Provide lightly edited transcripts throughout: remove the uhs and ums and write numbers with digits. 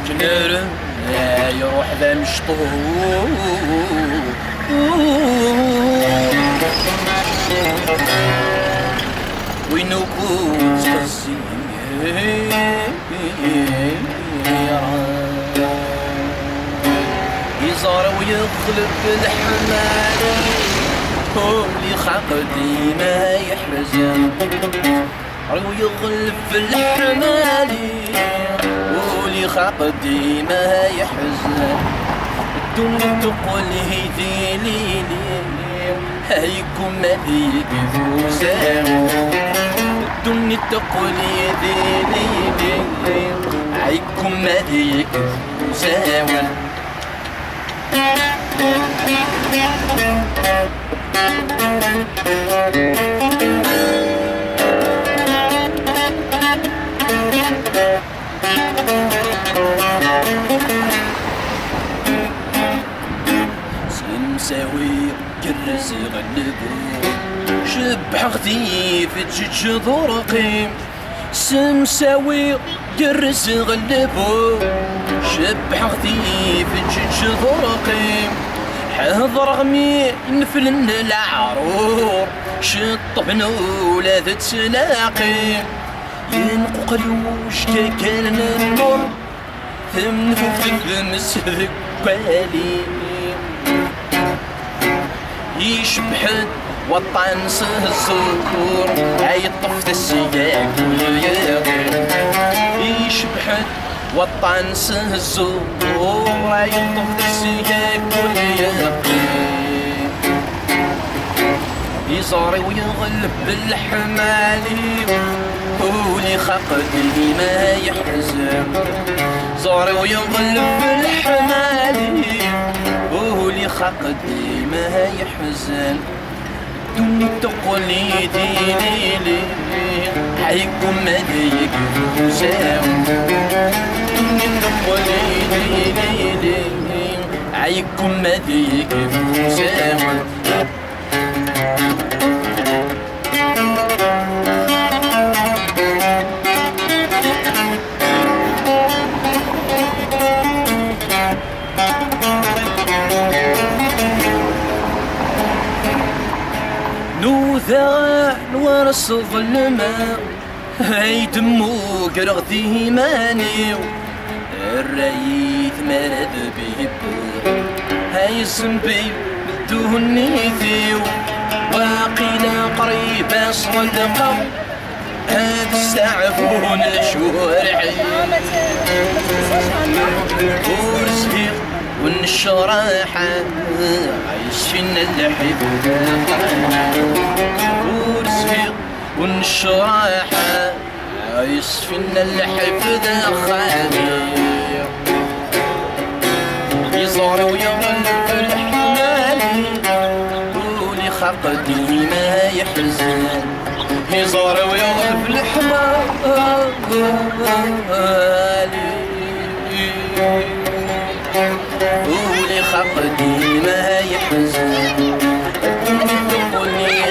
جنرم يروح ذا مشطوب وينو كنت خزي يزار ويغلب الحمال اللي خلق ديما يحرز ويغلب في الحمال واللي خلق ديما يحرز الدنيا تقول هيدي ليلي هيكم هذيك ذوزان الدنيا تقول هيدي ليلي هيكم هذيك ذوزان سمساوي كرز يغلبو شبح خفيف تجج ذرقي سمساوي كرز يغلبو شبح خفيف تجج ذرقي حضر غمي نفلن العرور شطبن ولاد تلاقي ينقو قلوش كان النور ثم فوق المسك بالي يشبحد وطن الزهور عيطف السياق والياغي يشبحد وطن الزهور عيطف السياق والياغي يزاري ويغلب بالحمالي ولي خلق ديما يحزن زاري ويغلب بالحمالي ولي خلق ديما يحزن دنيا تقولي ديلي حيكم مديك فوزان دنيا تقولي ديلي حيكم مديك فوزان نوذا نورس الظلمة هاي دمو قرغتي ماني الريث مرد بيبو هاي الزنبي بدونيثي واقيلا قريبة صدقة هاد السعفون الشوارعي ورزقي والشراحة عايش فينا اللحيب ورزقي والشراحة عايش فينا اللحيب ذا خالي يزار ويغلب الحمالي ولي خلق ديما يحزن يزار ويغلب الحمالي ولي خلق ديما يحزن تقولي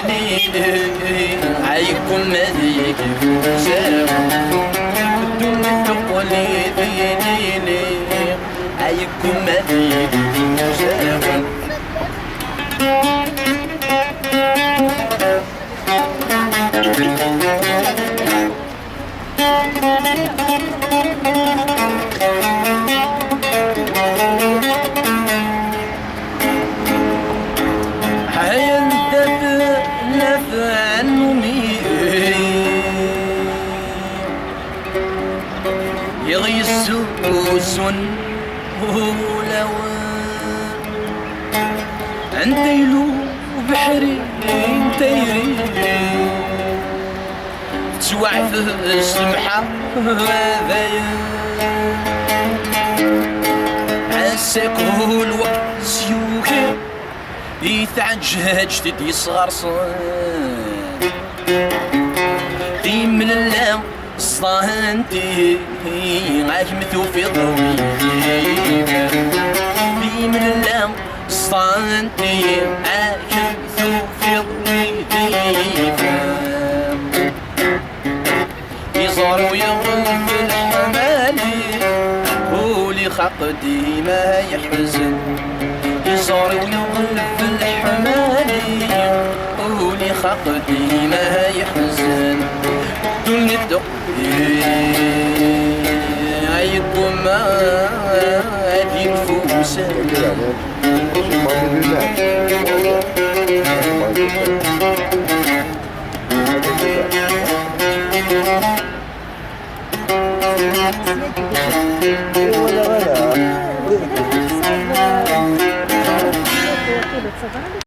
ديني عيكم مذيك فوزان الدنيا تقولي ديني عيكم مذيك فوزان يغيسوسن ولو عنديلو بحري انتيري يجوع في السمحة هذا عساك هو الوقت سيوكي يتعجج تدي صغار صان قيم من اللام صانتي عجمتو في ضوي قيم من اللام صانتي عجمتو في ضوي يزار ويغل في الحمالي ولي خقدي ما يحزن يزار ويغل في الحمالي ولي خقدي ما يحزن دول الدق عيكم ما هذي الفوسان